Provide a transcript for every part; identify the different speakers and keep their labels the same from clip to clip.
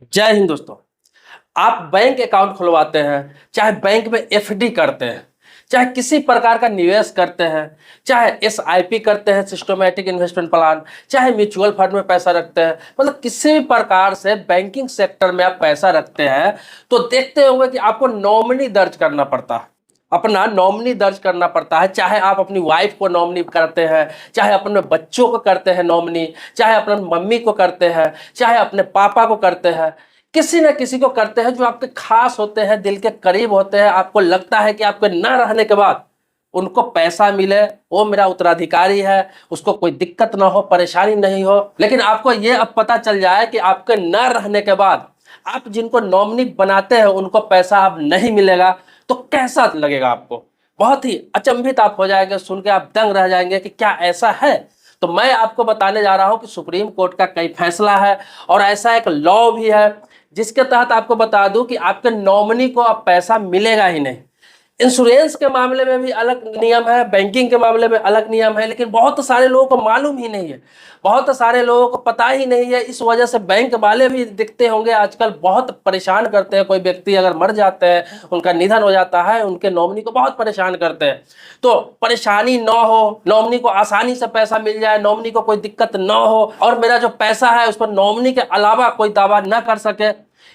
Speaker 1: जय हिंद दोस्तों। आप बैंक अकाउंट खुलवाते हैं, चाहे बैंक में एफडी करते हैं, चाहे किसी प्रकार का निवेश करते हैं, चाहे एसआईपी करते हैं, सिस्टमैटिक इन्वेस्टमेंट प्लान, चाहे म्यूचुअल फंड में पैसा रखते हैं, मतलब किसी भी प्रकार से बैंकिंग सेक्टर में आप पैसा रखते हैं तो देखते होंगे कि आपको नॉमिनी दर्ज करना पड़ता है। अपना नॉमिनी दर्ज करना पड़ता है, चाहे आप अपनी वाइफ को नॉमिनी करते हैं, चाहे अपने बच्चों को करते हैं नॉमिनी, चाहे अपने मम्मी को करते हैं, चाहे अपने पापा को करते हैं, किसी न किसी को करते हैं जो आपके खास होते हैं, दिल के करीब होते हैं। आपको लगता है कि आपके न रहने के बाद उनको पैसा मिले, वो मेरा उत्तराधिकारी है, उसको कोई दिक्कत ना हो, परेशानी नहीं हो। लेकिन आपको ये अब पता चल जाए कि आपके न रहने के बाद आप जिनको नॉमिनी बनाते हैं उनको पैसा अब नहीं मिलेगा, तो कैसा लगेगा आपको? बहुत ही अचंभित आप हो जाएंगे, सुन के आप दंग रह जाएंगे कि क्या ऐसा है। तो मैं आपको बताने जा रहा हूं कि सुप्रीम कोर्ट का कई फैसला है और ऐसा एक लॉ भी है जिसके तहत आपको बता दूं कि आपके नॉमिनी को अब पैसा मिलेगा ही नहीं। इंश्योरेंस के मामले में भी अलग नियम है, बैंकिंग के मामले में अलग नियम है, लेकिन बहुत सारे लोगों को मालूम ही नहीं है, बहुत सारे लोगों को पता ही नहीं है। इस वजह से बैंक वाले भी दिखते होंगे आजकल बहुत परेशान करते हैं। कोई व्यक्ति अगर मर जाते हैं, उनका निधन हो जाता है, उनके नॉमिनी को बहुत परेशान करते हैं। तो परेशानी ना हो, नॉमिनी को आसानी से पैसा मिल जाए, नॉमिनी को कोई दिक्कत ना हो और मेरा जो पैसा है उस पर नॉमिनी के अलावा कोई दावा ना कर सके,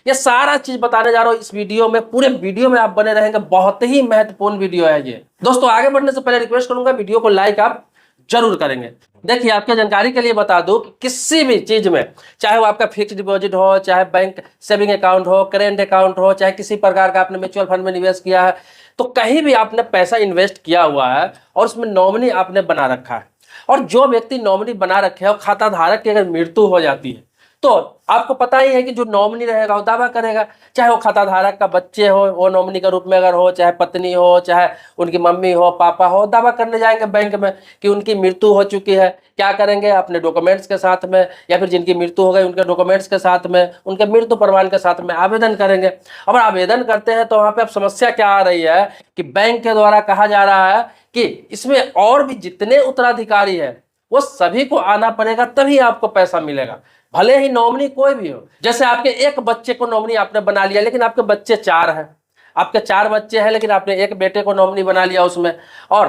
Speaker 1: ये सारा चीज बताने जा रहा हूं इस वीडियो में। पूरे वीडियो में आप बने रहेंगे, बहुत ही महत्वपूर्ण वीडियो है ये। दोस्तों आगे बढ़ने से पहले रिक्वेस्ट करूंगा, वीडियो को लाइक आप जरूर करेंगे। देखिए, आपके जानकारी के लिए बता दूं कि किसी भी चीज में, चाहे वो आपका फिक्स डिपॉजिट हो, चाहे बैंक सेविंग अकाउंट हो, करेंट अकाउंट हो, चाहे किसी प्रकार का आपने म्यूचुअल फंड में निवेश किया है, तो कहीं भी आपने पैसा इन्वेस्ट किया हुआ है और उसमें नॉमिनी आपने बना रखा है, और जो व्यक्ति नॉमिनी बना रखे है और खाता धारक की अगर मृत्यु हो जाती है तो आपको पता ही है कि जो नॉमिनी रहेगा वो दावा करेगा। चाहे वो खाता धारक का बच्चे हो, वो नॉमिनी के रूप में अगर हो, चाहे पत्नी हो, चाहे उनकी मम्मी हो, पापा हो, दावा करने जाएंगे बैंक में कि उनकी मृत्यु हो चुकी है। क्या करेंगे? अपने डॉक्यूमेंट्स के साथ में, या फिर जिनकी मृत्यु हो गई उनके डॉक्यूमेंट्स के साथ में, उनके मृत्यु प्रमाण के साथ में आवेदन करेंगे। अब आवेदन करते हैं तो वहाँ पे अब समस्या क्या आ रही है कि बैंक के द्वारा कहा जा रहा है कि इसमें और भी जितने उत्तराधिकारी है वो सभी को आना पड़ेगा, तभी आपको पैसा मिलेगा, भले ही नॉमिनी कोई भी हो। जैसे आपके एक बच्चे को नॉमिनी आपने बना लिया, लेकिन आपके बच्चे 4 हैं, आपके 4 बच्चे हैं, लेकिन आपने एक बेटे को नॉमिनी बना लिया उसमें, और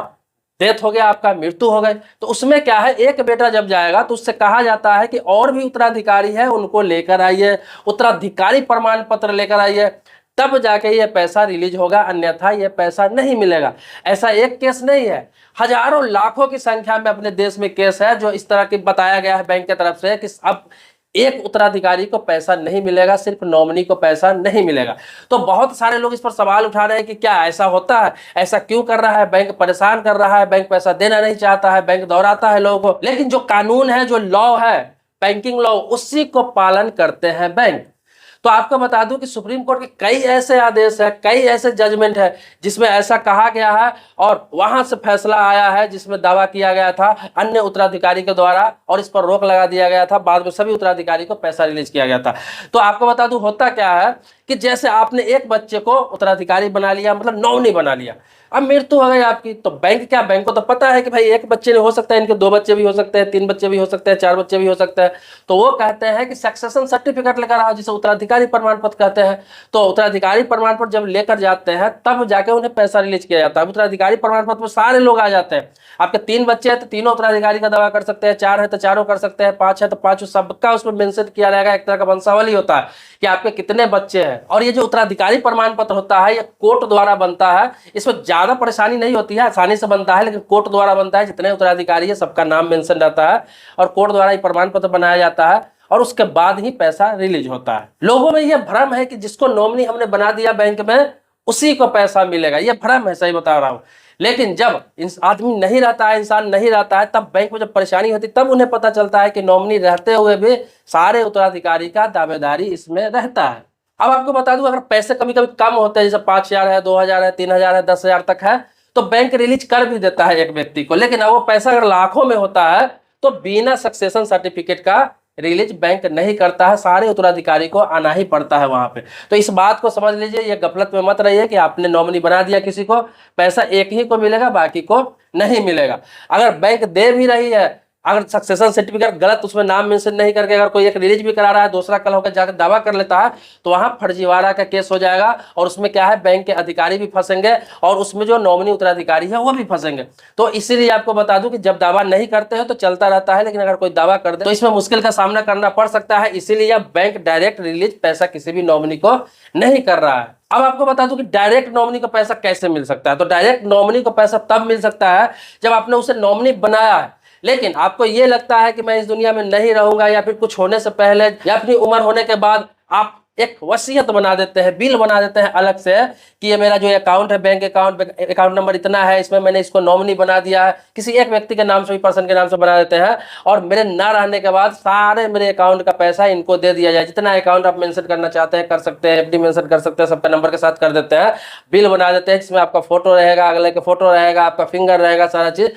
Speaker 1: डेथ हो गया, आपका मृत्यु हो गई, तो उसमें क्या है, एक बेटा जब जाएगा तो उससे कहा जाता है कि और भी उत्तराधिकारी है उनको लेकर आइए, उत्तराधिकारी प्रमाण पत्र लेकर आइए, तब जाके ये पैसा रिलीज होगा, अन्यथा ये पैसा नहीं मिलेगा। ऐसा एक केस नहीं है, हजारों लाखों की संख्या में अपने देश में केस है जो इस तरह की बताया गया है बैंक की तरफ से कि अब एक उत्तराधिकारी को पैसा नहीं मिलेगा, सिर्फ नॉमिनी को पैसा नहीं मिलेगा। तो बहुत सारे लोग इस पर सवाल उठा रहे हैं कि क्या ऐसा होता है, ऐसा क्यों कर रहा है, बैंक परेशान कर रहा है, बैंक पैसा देना नहीं चाहता है, बैंक दौड़ाता है लोगों को। लेकिन जो कानून है, जो लॉ है, बैंकिंग लॉ, उसी को पालन करते हैं बैंक। तो आपको बता दूं कि सुप्रीम कोर्ट के कई ऐसे आदेश है, कई ऐसे जजमेंट है जिसमें ऐसा कहा गया है और वहां से फैसला आया है जिसमें दावा किया गया था अन्य उत्तराधिकारी के द्वारा और इस पर रोक लगा दिया गया था। बाद में सभी उत्तराधिकारी को पैसा रिलीज किया गया था। तो आपको बता दूं होता क्या है कि जैसे आपने एक बच्चे को उत्तराधिकारी बना लिया, मतलब नॉमिनी बना लिया, अब मृत्यु हो गई आपकी, तो बैंक क्या, बैंक को तो पता है कि भाई एक बच्चे नहीं हो सकता है, इनके 2 बच्चे भी हो सकते हैं, 3 बच्चे भी हो सकते हैं, 4 बच्चे भी हो सकते हैं। तो वो कहते हैं कि सक्सेशन सर्टिफिकेट लेकर आओ, जिसे उत्तराधिकारी प्रमाण पत्र कहते हैं। तो उत्तराधिकारी प्रमाण पत्र जब लेकर जाते हैं तब जाके उन्हें पैसा रिलीज किया जाता है। उत्तराधिकारी प्रमाण पत्र में सारे लोग आ जाते हैं। आपके 3 बच्चे हैं तो तीनों उत्तराधिकारी का दावा कर सकते हैं, 4 है तो चारों कर सकते हैं, 5 है तो 5, सबका उसमें मेंशन किया रहेगा। एक तरह का वंशावली होता है कि आपके कितने बच्चे हैं। और ये जो उत्तराधिकारी प्रमाण पत्र होता है ये कोर्ट द्वारा बनता है, इसमें ज्यादा परेशानी नहीं होती है, आसानी से बनता है, लेकिन कोर्ट द्वारा बनता है। जितने उत्तराधिकारी है सबका नाम मेंशन रहता है और कोर्ट द्वारा ये प्रमाण पत्र बनाया जाता है और उसके बाद ही पैसा रिलीज होता है। लोगों में यह भ्रम है कि जिसको नॉमिनी हमने बना दिया बैंक में उसी को पैसा मिलेगा, यह भ्रम है, सही बता रहा हूं। लेकिन जब आदमी नहीं रहता है, इंसान नहीं रहता है, तब बैंक में जब परेशानी होती तब उन्हें पता चलता है कि नॉमिनी रहते हुए भी सारे उत्तराधिकारी का दावेदारी इसमें रहता है। अब आपको बता दूं, अगर पैसे कभी कभी कम होते हैं, जैसे 5,000 है, 2,000 है, 3,000 है, 10,000 तक है, तो बैंक रिलीज कर भी देता है एक व्यक्ति को। लेकिन अब वो पैसा अगर लाखों में होता है तो बिना सक्सेशन सर्टिफिकेट का रिलीज बैंक नहीं करता है, सारे उत्तराधिकारी को आना ही पड़ता है वहां पे। तो इस बात को समझ लीजिए, ये गफलत में मत रहिए कि आपने नॉमिनी बना दिया किसी को, पैसा एक ही को मिलेगा, बाकी को नहीं मिलेगा। अगर बैंक दे भी रही है, अगर सक्सेशन सर्टिफिकेट गलत उसमें नाम मेंशन नहीं करके अगर कोई एक रिलीज भी करा रहा है, दूसरा कल होकर जाकर दावा कर लेता है, तो वहां फर्जीवाड़ा का केस हो जाएगा और उसमें क्या है, बैंक के अधिकारी भी फंसेंगे और उसमें जो नॉमिनी उत्तराधिकारी है वो भी फंसेंगे। तो इसीलिए आपको बता दूं कि जब दावा नहीं करते हो तो चलता रहता है, लेकिन अगर कोई दावा कर दे तो इसमें मुश्किल का सामना करना पड़ सकता है। इसीलिए बैंक डायरेक्ट रिलीज पैसा किसी भी नॉमिनी को नहीं कर रहा है। अब आपको बता दूं कि डायरेक्ट नॉमिनी को पैसा कैसे मिल सकता है। तो डायरेक्ट नॉमिनी को पैसा तब मिल सकता है जब आपने उसे नॉमिनी बनाया है, लेकिन आपको ये लगता है कि मैं इस दुनिया में नहीं रहूंगा, या फिर कुछ होने से पहले या अपनी उम्र होने के बाद आप एक वसीयत बना देते हैं, बिल बना देते हैं अलग से कि ये मेरा जो अकाउंट है, बैंक अकाउंट नंबर इतना है, इसमें मैंने इसको नॉमिनी बना दिया है, किसी एक व्यक्ति के नाम से भी, पर्सन के नाम से बना देते हैं, और मेरे ना रहने के बाद सारे मेरे अकाउंट का पैसा इनको दे दिया जाए। जितना अकाउंट आप मेंशन करना चाहते हैं कर सकते हैं, एफडी मेंशन कर सकते हैं, सबका नंबर के साथ कर देते हैं, बिल बना देते हैं जिसमें आपका फोटो रहेगा, अगले का फोटो रहेगा, आपका फिंगर रहेगा, सारा चीज।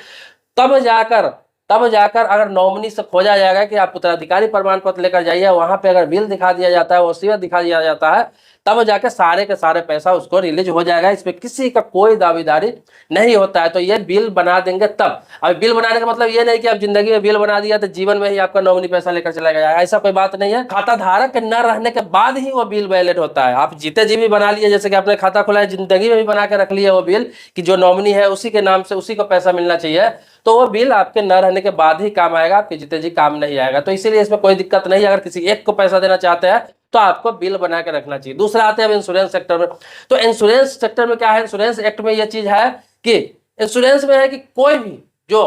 Speaker 1: तब जाकर अगर नॉमिनी से खोजा जाएगा कि आप उत्तराधिकारी प्रमाण पत्र लेकर जाइए, वहां पे अगर बिल दिखा दिया जाता है, वसीयत दिखा दिया जाता है, तब जाकर सारे के सारे पैसा उसको रिलीज हो जाएगा। इसमें किसी का कोई दावेदारी नहीं होता है। तो ये बिल बना देंगे तब। अब बिल बनाने का मतलब ये नहीं कि आप जिंदगी में बिल बना दिया तो जीवन में ही आपका नॉमिनी पैसा लेकर चला गया, ऐसा कोई बात नहीं है। खाता धारक के न रहने के बाद ही वो बिल वैलिड होता है। आप जीते जी भी बना लिए, जैसे कि आपने खाता खुला है, जिंदगी में भी बना के रख लिया वो बिल कि जो नॉमिनी है उसी के नाम से उसी को पैसा मिलना चाहिए, तो वो बिल आपके न रहने के बाद ही काम आएगा, आपके जीते जी काम नहीं आएगा। तो इसीलिए इसमें कोई दिक्कत नहीं है। अगर किसी एक को पैसा देना चाहते हैं तो आपको बिल बना के रखना चाहिए। दूसरा आते हैं अब इंश्योरेंस सेक्टर में। तो इंश्योरेंस सेक्टर में क्या है, इंश्योरेंस एक्ट में यह चीज है कि इंश्योरेंस में है कि कोई भी जो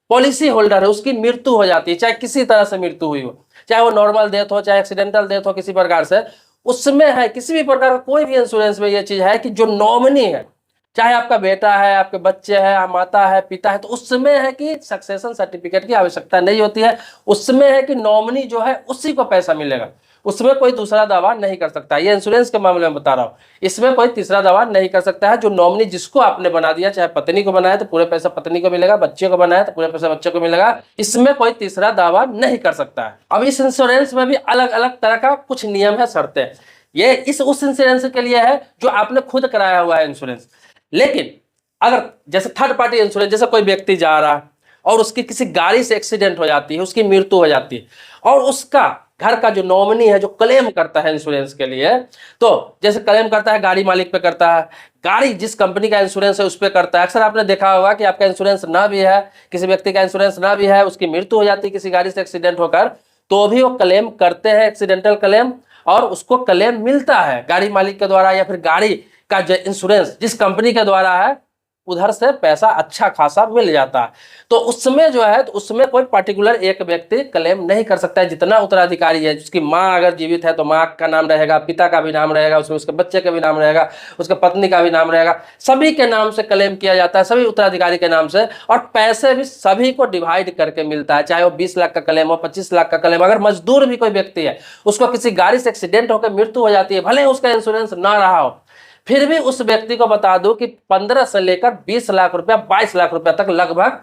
Speaker 1: पॉलिसी होल्डर है उसकी मृत्यु हो जाती है, चाहे किसी तरह से मृत्यु हुई हो, चाहे वो नॉर्मल डेथ हो, चाहे एक्सीडेंटल डेथ हो, किसी प्रकार से, उसमें है किसी भी प्रकार का कोई भी इंश्योरेंस में यह चीज है कि जो नॉमिनी है, चाहे आपका बेटा है, आपके बच्चे हैं, माता है, पिता है, तो उसमें है कि सक्सेशन सर्टिफिकेट की आवश्यकता नहीं होती है। उसमें है कि नॉमिनी जो है उसी को पैसा मिलेगा, उसमें कोई दूसरा दावा नहीं कर सकता। ये इंश्योरेंस के मामले में बता रहा हूँ, इसमें कोई तीसरा दावा नहीं कर सकता है। जो नॉमिनी जिसको आपने बना दिया, चाहे पत्नी को बनाया तो पूरे पैसा पत्नी को मिलेगा, बच्चे को बनाया तो पूरे पैसा बच्चे को मिलेगा, इसमें कोई तीसरा दावा नहीं कर सकता है। अब इस इंश्योरेंस में भी अलग अलग तरह का कुछ नियम है, शर्तें। ये उस इंश्योरेंस के लिए है जो आपने खुद कराया हुआ है इंश्योरेंस। लेकिन अगर जैसे थर्ड पार्टी इंश्योरेंस, जैसे कोई व्यक्ति जा रहा है और उसकी किसी गाड़ी से एक्सीडेंट हो जाती है, उसकी मृत्यु हो जाती है, और उसका घर का जो नॉमिनी है जो क्लेम करता है इंश्योरेंस के लिए, तो जैसे क्लेम करता है गाड़ी मालिक पे करता है, गाड़ी जिस कंपनी का इंश्योरेंस है उस पे करता है। अक्सर आपने देखा होगा कि आपका इंश्योरेंस ना भी है, किसी व्यक्ति का इंश्योरेंस ना भी है, उसकी मृत्यु हो जाती है किसी गाड़ी से एक्सीडेंट होकर, तो भी वो क्लेम करते हैं, एक्सीडेंटल क्लेम, और उसको क्लेम मिलता है गाड़ी मालिक के द्वारा, या फिर गाड़ी का जो इंश्योरेंस जिस कंपनी के द्वारा है उधर से पैसा अच्छा खासा मिल जाता है। तो उसमें जो है, तो उसमें कोई पर्टिकुलर एक व्यक्ति क्लेम नहीं कर सकता है। जितना उत्तराधिकारी है, जिसकी माँ अगर जीवित है तो माँ का नाम रहेगा, पिता का भी नाम रहेगा, उसमें उसके बच्चे का भी नाम रहेगा, उसके पत्नी का भी नाम रहेगा, सभी के नाम से क्लेम किया जाता है, सभी उत्तराधिकारी के नाम से, और पैसे भी सभी को डिवाइड करके मिलता है। चाहे वो 20 लाख का क्लेम हो, 25 लाख का क्लेम। अगर मजदूर भी कोई व्यक्ति है, उसको किसी गाड़ी से एक्सीडेंट होकर मृत्यु हो जाती है, भले उसका इंश्योरेंस ना रहा हो, फिर भी उस व्यक्ति को बता दो कि 15 से लेकर 20 लाख रुपया, 22 लाख रुपया तक लगभग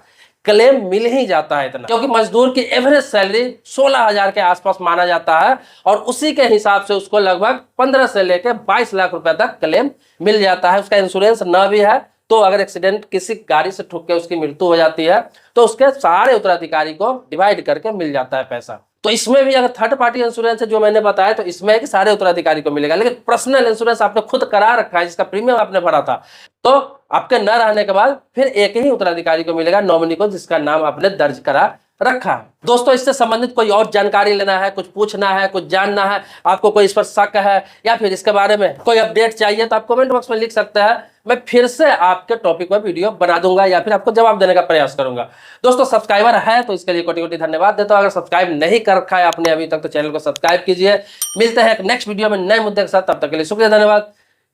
Speaker 1: क्लेम मिल ही जाता है इतना, क्योंकि मजदूर की एवरेज सैलरी 16,000 के आसपास माना जाता है, और उसी के हिसाब से उसको लगभग 15 से लेकर 22 लाख रुपया तक क्लेम मिल जाता है। उसका इंश्योरेंस न भी है तो अगर एक्सीडेंट किसी गाड़ी से ठुक के उसकी मृत्यु हो जाती है तो उसके सारे उत्तराधिकारी को डिवाइड करके मिल जाता है पैसा। तो इसमें भी अगर थर्ड पार्टी इंश्योरेंस है जो मैंने बताया, तो इसमें है कि सारे उत्तराधिकारी को मिलेगा। लेकिन पर्सनल इंश्योरेंस आपने खुद करा रखा है, जिसका प्रीमियम आपने भरा था, तो आपके न रहने के बाद फिर एक ही उत्तराधिकारी को मिलेगा, नॉमिनी को, जिसका नाम आपने दर्ज करा रखा है। दोस्तों, इससे संबंधित कोई और जानकारी लेना है, कुछ पूछना है, कुछ जानना है, आपको कोई इस पर शक है, या फिर इसके बारे में कोई अपडेट चाहिए, तो आप कमेंट बॉक्स में लिख सकते हैं। मैं फिर से आपके टॉपिक पर वीडियो बना दूंगा या फिर आपको जवाब देने का प्रयास करूंगा। दोस्तों, सब्सक्राइबर है तो इसके लिए कोटि कोटि धन्यवाद देता हूं। अगर सब्सक्राइब नहीं कर रखा है आपने अभी तक तो चैनल को सब्सक्राइब कीजिए। मिलते हैं एक नेक्स्ट वीडियो में नए मुद्दे के साथ, तब तक के लिए शुक्रिया, धन्यवाद,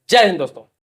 Speaker 1: जय हिंद दोस्तों।